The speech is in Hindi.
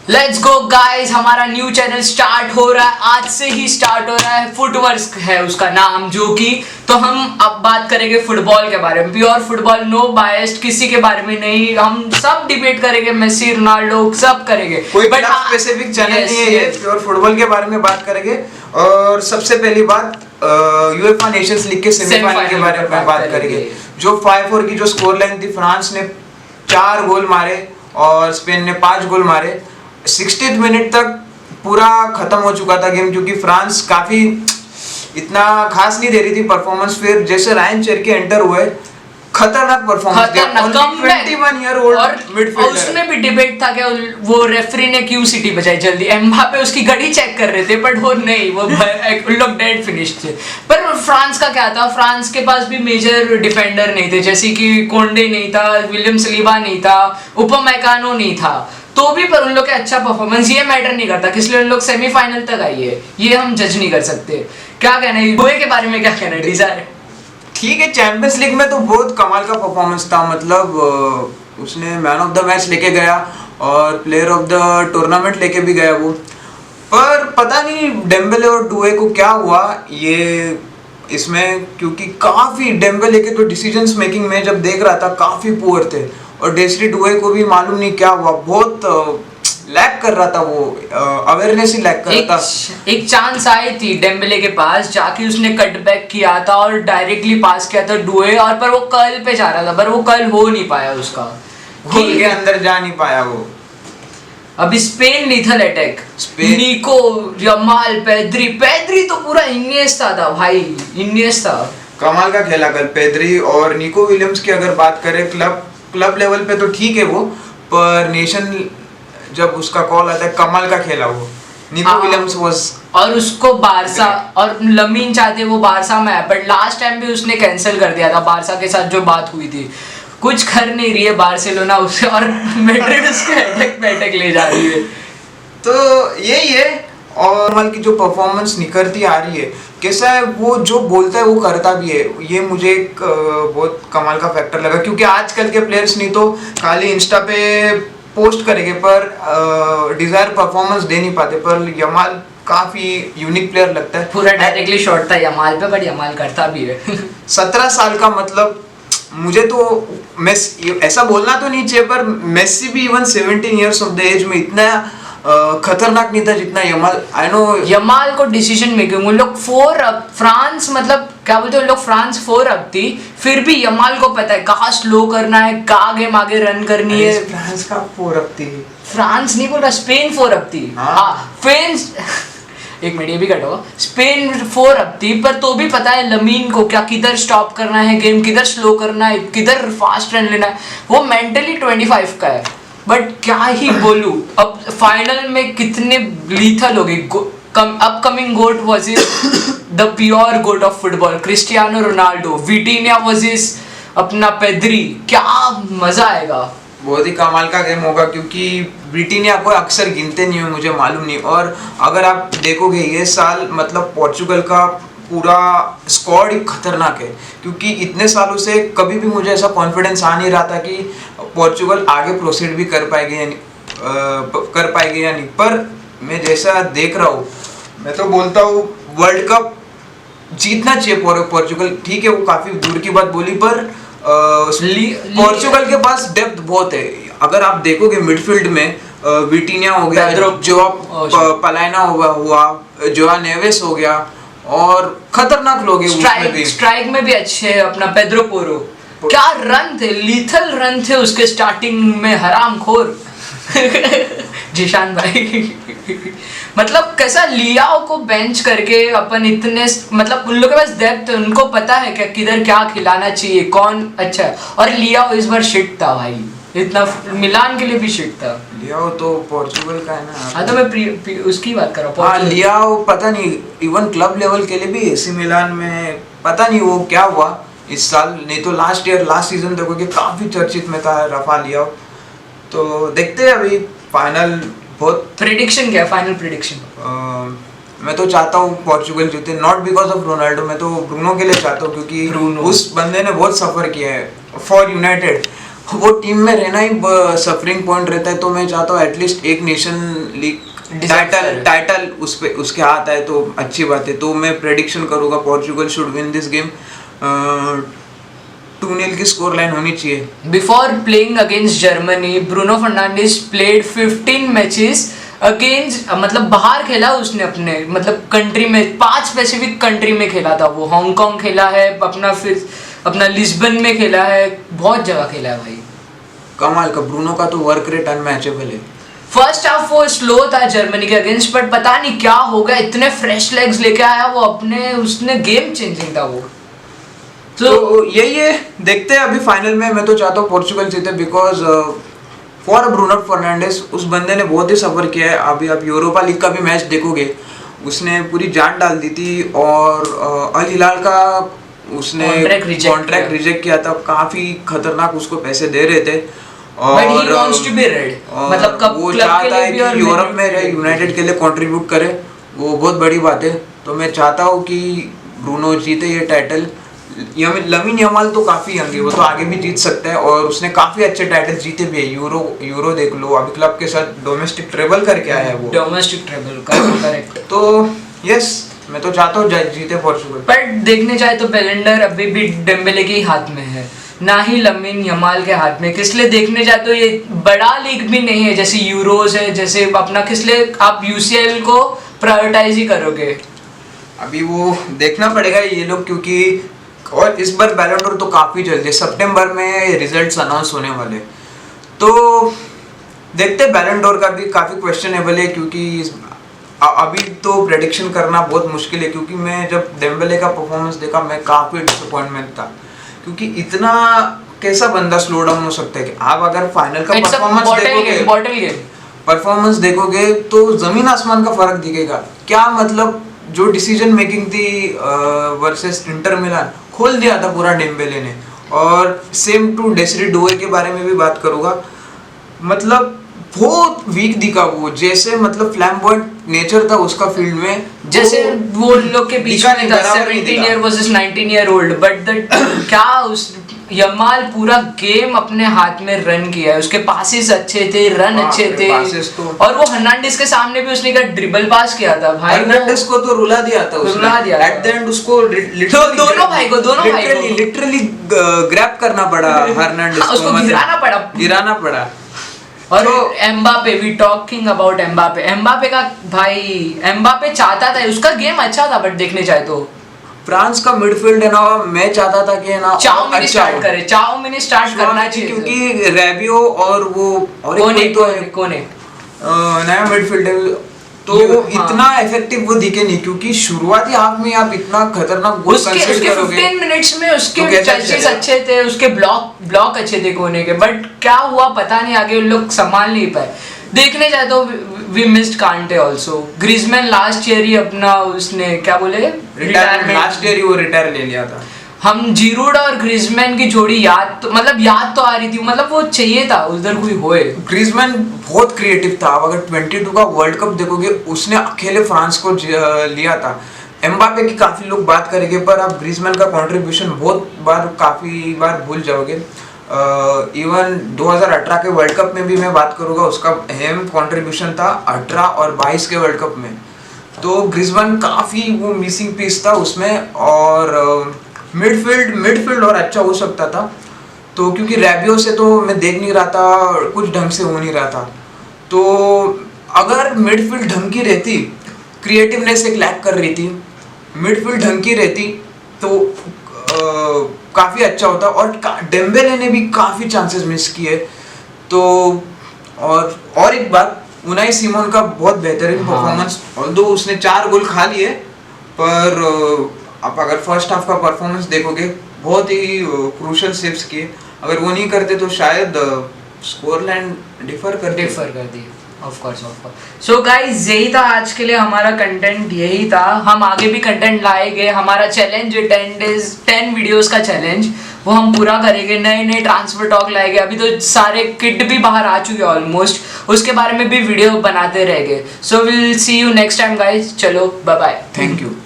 लेट्स गो गाइस, हमारा न्यू चैनल स्टार्ट हो रहा है। आज से ही स्टार्ट हो रहा है। फुटवर्क है उसका नाम, जो कि तो हम अब बात करेंगे फुटबॉल के बारे में। प्योर फुटबॉल, नो बायस्ड, किसी के बारे में नहीं। हम सब डिबेट करेंगे, मेसी, रोनाल्डो, सब करेंगे। कोई बट स्पेसिफिक चैनल नहीं है ये, प्योर फुटबॉल के बारे में बात करेंगे। और सबसे पहली बात, यूएफए नेशंस लीग के सेमीफाइनल के बारे में बात करेंगे। जो 5-4 की जो स्कोर लाइन थी, फ्रांस ने 4 गोल मारे और स्पेन ने 5 गोल मारे। 60th मिनट तक पूरा खत्म हो चुका था गेम, क्योंकि फ्रांस काफी इतना खास नहीं दे रही थी परफॉर्मेंस। फिर जैसे रायन चेरकी एंटर हुए, खतरनाक परफॉर्मेंस दिया। 21 ईयर ओल्ड मिडफील्डर। उसमें भी डिबेट था कि वो रेफरी ने क्यों सिटी बजाई जल्दी। एम्बापे उसकी घड़ी चेक कर रहे थे, बट वो नहीं, वो लोग डेड फिनिश थे। पर फ्रांस का क्या था, फ्रांस के पास भी मेजर डिफेंडर नहीं थे, जैसे कि कोंडे नहीं था, विलियम सलीबा नहीं था, उपमैकानो नहीं था। तो भी पर उन लोग का अच्छा परफॉर्मेंस, ये मैटर नहीं करता, इसलिए उन लोग सेमीफाइनल तक आई है। ये हम जज नहीं कर सकते। क्या कहना है गोए के बारे में, क्या कहना है डिजायर? ठीक है, चैंपियंस लीग में तो बहुत कमाल का परफॉर्मेंस था। मतलब उसने मैन ऑफ द मैच लेके गया और प्लेयर ऑफ द टूर्नामेंट लेके भी गया वो। पर पता नहीं डेम्बेले और डुए को क्या हुआ ये इसमें, क्योंकि काफी डेम्बेले के तो डिसीजंस मेकिंग में जब देख रहा था काफी पुअर थे। और डेस्टी डुए को भी मालूम नहीं क्या हुआ, बहुत लैक कर रहा था वो, अवेयरनेस ही लैक कर रहा था। एक चांस आई थी डेम्बेले के पास, जाके उसने कटबैक किया था और डायरेक्टली पास किया था डुए, और पर वो कर्ल पे जा रहा था, पर वो कर्ल हो नहीं पाया उसका, गोल के अंदर जा नहीं पाया वो। अभी स्पेन लीथल अटैक, निको, यमाल, पेद्री तो पूरा इनिएस्टा था भाई, इनिएस्टा कमाल का खेला कल पेद्री। और निको विलियम्स की अगर बात करें, क्लब लेवल पे तो ठीक है वो, पर नेशन जब उसका कॉल आता है, कमाल का खेला वो निको विलियम्स वाज। और उसको बारसा और लमीन चाहते वो बारसा में है, बट लास्ट टाइम भी उसने कैंसिल कर दिया था। बारसा के साथ जो बात हुई थी, कुछ कर नहीं रही है बार्सिलोना उससे, और मैड्रिड उसके अटैक पे अटैक ले जा रही है। तो यही है। और मल की जो परफॉर्मेंस निखरती आ रही है, कैसा है वो, जो बोलता है वो करता भी है। ये मुझे एक बहुत कमाल का फैक्टर लगा, क्योंकि आजकल के प्लेयर्स नहीं तो खाली इंस्टा पे पोस्ट करेंगे, पर डिजायर परफॉर्मेंस दे नहीं पाते। पर यमाल काफी यूनिक प्लेयर लगता है। पूरा डायरेक्टली शॉट था यमाल पे, बट यमाल करता भी है। 17 साल का, मतलब मुझे तो ऐसा बोलना तो नहीं चाहिए, पर मेसी भी even 17 years of the age में इतना खतरनाक नहीं था जितना यमाल। आई नो यमाल को डिसीजन मेकिंग, उन लोग 4 अप, फ्रांस मतलब क्या बोलते हैं उन लोग, फ्रांस 4 अप थी, फिर भी यमाल को पता है कहाँ स्लो करना है, कहाँ आगे रन करनी है। फ्रांस का 4 अप थी, फ्रांस नहीं बोल रहा, स्पेन 4 अप थी। एक मिनट, ये भी कट होगा। स्पेन 4 अप थी, पर तो भी पता है लमीन को क्या, किधर स्टॉप करना है गेम, किधर स्लो करना है, किधर फास्ट रन लेना है। वो मेंटली 25 का है, बट क्या ही बोलूं। अब फाइनल में कितने लीथल हो गए। Upcoming GOAT versus the pure GOAT of football, Cristiano Ronaldo, Vitinha versus अपना पेद्री। क्या मजा आएगा, बहुत ही कमाल का गेम होगा, क्योंकि ब्रिटेनिया को अक्सर गिनते नहीं हो, मुझे मालूम नहीं। और अगर आप देखोगे ये साल, मतलब पोर्चुगल का पूरा स्क्वाड ही खतरनाक है, क्योंकि इतने सालों से कभी भी मुझे ऐसा कॉन्फिडेंस आ नहीं रहा था कि पोर्चुगल आगे प्रोसीड भी कर पाएगी या नहीं। पर मैं जैसा देख रहा हूँ, मैं तो बोलता हूँ वर्ल्ड कप जीतना चाहिए पोर्चुगल। ठीक है, वो काफी दूर की बात बोली, पर पोर्चुगल के पास डेप्थ बहुत है। अगर आप देखोगे मिडफील्ड में विटिनिया हो गया, जो पलायना हुआ, जोआ नेवेस हो गया, और खतरनाक लोग हैं। स्ट्राइक में भी अच्छे है अपना पेद्रो पोरो। क्या रन थे, लीथल रन थे उसके स्टार्टिंग में, हरामखोर। जिशान भाई मतलब कैसा लियाओ को बेंच करके अपन इतने, मतलब उन लोगों के पास डेप्थ, उनको पता है कि किधर क्या खिलाना चाहिए, कौन अच्छा है। और लियाओ इस बार शिट था भाई, इतना मिलान के लिए भी शिट था। लियाओ तो पोर्चुगल का है ना। हाँ, तो मैं उसकी बात कर रहा हूँ। लियाओ पता नहीं, इवन क्लब लेवल के लिए भी एसी मिलान में पता नहीं वो क्या हुआ इस साल। नहीं तो लास्ट सीजन देखोगे काफी चर्चित में था रफा लियाओ। तो देखते हैं अभी फाइनल। बहुत प्रेडिक्शन क्या है, फाइनल प्रेडिक्शन? मैं तो चाहता हूँ पोर्चुगल जीते, नॉट बिकॉज ऑफ रोनाल्डो, मैं तो ब्रूनो के लिए चाहता हूँ, क्योंकि उस बंदे ने बहुत सफर किया है फॉर यूनाइटेड। वो टीम में रहना ही सफरिंग पॉइंट रहता है, तो मैं चाहता हूँ एटलीस्ट एक नेशन लीग टाइटल उसके हाथ आए तो अच्छी बात है। तो मैं प्रेडिक्शन करूँगा Portugal should win this game, 2-0 की स्कोर लाइन होनी चाहिए। Before playing against Germany, Bruno Fernandes played 15 matches against, मतलब बाहर खेला उसने अपने मतलब कंट्री में, 5 स्पेसिफिक कंट्री में खेला था वो। हांगकांग खेला है अपना, फिर अपना लिस्बन में खेला है, बहुत जगह खेला है भाई। कमाल का, ब्रूनो का तो वर्क रेट अनमैचेबल है। फर्स्ट हाफ वो स्लो था जर्मनी के अगेंस्ट, बट पता नहीं क्या हो गया, इतने फ्रेश लेग्स लेके आया वो अपने, उसने गेम चेंजिंग था वो। तो यही है, देखते हैं अभी फाइनल में। मैं तो चाहता हूँ पोर्चुगल जीते, बिकॉज फॉर ब्रूनो फर्नांडिस, उस बंदे ने बहुत ही सफर किया है। अभी आप यूरोपा लीग का भी मैच देखोगे, उसने पूरी जान डाल दी थी, और अल हिलाल का उसने कॉन्ट्रैक्ट रिजेक्ट किया था, काफी खतरनाक उसको पैसे दे रहे थे। और मतलब कब वो चाहता है कि यूरोप में रहे, यूनाइटेड के लिए कंट्रीब्यूट करे, वो बहुत बड़ी बात है। तो मैं चाहता हूँ कि ब्रूनो जीते ये टाइटल। लमीन यमाल तो काफी यंग है, वो तो आगे भी जीत सकता है, और उसने काफी अच्छे टाइटल जीते भी है। यूरो देख लो, अभी क्लब के साथ डोमेस्टिक ट्रेबल करके आया है वो। Domestic treble correct. तो यस, मैं तो चाहता हूँ जीते पोर्चुगल। पर देखने जाए तो बैलेंडर अभी भी डेम्बेले के ही हाथ में है, ना ही लमीन यमाल के हाथ में। किसलिए देखने जाए तो ये बड़ा लीग भी नहीं है, जैसे यूरोस है, जैसे अपना, किसलिए आप यूसीएल को प्रायोरिटाइज ही करोगे? अभी वो देखना पड़ेगा ये लोग, क्योंकि और इस बार बैलन डोर तो काफी जल्दी, सितंबर में रिजल्ट्स अनाउंस होने वाले। तो देखते हैं, बैलन डोर का भी काफी क्वेश्चनेबल है, क्योंकि अभी तो प्रेडिक्शन करना बहुत मुश्किल है। क्योंकि मैं जब डेम्बेले का परफॉर्मेंस देखा, मैं काफी डिसअपॉइंटमेंट था, क्योंकि इतना कैसा बंदा स्लो डाउन हो सकता है। कि आप अगर फाइनल का परफॉर्मेंस देखोगे तो जमीन आसमान का फर्क दिखेगा। क्या मतलब, जो डिसीजन मेकिंग थी वर्सेस इंटर मिलान, खोल दिया था पूरा डेम्बेले ने। और सेम टू डेसिरी डोए के बारे में भी बात करूंगा, मतलब बहुत वीक दिखा वो, जैसे मतलब फ्लैम्बॉयंट नेचर था उसका फील्ड में, जैसे वो लोग के बीच में था 17 year versus 19 year old. But क्या उस यमाल पूरा गेम अपने हाथ में रन किया है, उसके पासेस अच्छे थे, रन अच्छे थे, और वो हर्नांडिस के सामने भी उसने का ड्रिबल पास किया था भाई। हर्नांडिस को तो रुला दिया था उसने, एट द एंड उसको दोनों भाई को लिटरली ग्रैब करना पड़ा हर्नांडिस को, उसको गिराना पड़ा। और Mbappe, we talking about Mbappe का भाई, एम्बापे चाहता था, उसका गेम अच्छा था, बट देखने जाए तो फ्रांस का मिडफील्ड है ना, मैं चाहता था कि ना चाओमिनी स्टार्ट करना चाहिए, क्योंकि रेबियो और वो और कोने नया मिडफील्ड है, तो इतना इफेक्टिव वो दिखे नहीं। क्योंकि शुरुआती हाफ में आप इतना खतरनाक गोल कंसीड करोगे, 15 मिनट्स में उसके टचेस अच्छे थे, उसके ब्लॉक अच्छे थे कोने के, बट क्या हुआ पता नहीं, आगे उन लोग संभाल नहीं पाए। देखने जाए तो वी मिस्ड कांटे आल्सो। ग्रीजमैन लास्ट ईयर ही अपना, उसने क्या बोले, रिटायरमेंट, लास्ट ईयर ही वो रिटायर ले लिया था। हम जीरूड और ग्रीजमैन की जोड़ी याद तो आ रही थी, मतलब वो चाहिए था उधर कोई होए। ग्रीजमैन बहुत क्रिएटिव था। अगर 22 का वर्ल्ड कप देखोगे, उसने अकेले फ्रांस को लिया था। एम्बापे की काफी लोग बात करेंगे, पर आप ग्रीजमैन का कंट्रीब्यूशन काफी बार भूल जाओगे। इवन 2018 के वर्ल्ड कप में भी मैं बात करूंगा, उसका अहम कंट्रीब्यूशन था 18 और 22 के वर्ल्ड कप में। तो ग्रीजमैन काफी वो मिसिंग पीस था उसमें, और मिडफील्ड और अच्छा हो सकता था। तो क्योंकि रेबियो से तो मैं देख नहीं रहा था, कुछ ढंग से हो नहीं रहा था। तो अगर मिडफील्ड ढंग की रहती, क्रिएटिवनेस एक लैक कर रही थी, मिडफील्ड ढंग की रहती तो काफ़ी अच्छा होता। और डेम्बेले ने भी काफ़ी चांसेस मिस किए। तो और एक बात, उनाई सिमोन का बहुत बेहतरीन परफॉर्मेंस, ऑल्दो उसने 4 गोल खा लिए, पर आप अगर फर्स्ट हाफ का परफॉर्मेंस देखोगे, बहुत ही क्रूशियल सेव्स किए। अगर वो नहीं करते तो शायद स्कोर लाइन डिफर कर दी। Of course. सो गाइस, यही था आज के लिए हमारा कंटेंट, यही था। हम आगे भी कंटेंट लाएंगे। हमारा चैलेंज 10 वीडियोस का चैलेंज, वो हम पूरा करेंगे। नए ट्रांसफर टॉक लाएंगे। अभी तो सारे किट भी बाहर आ चुके हैं ऑलमोस्ट, उसके बारे में भी वीडियो बनाते रहेंगे। So will see you next time guys. चलो बाय बाय, थैंक यू।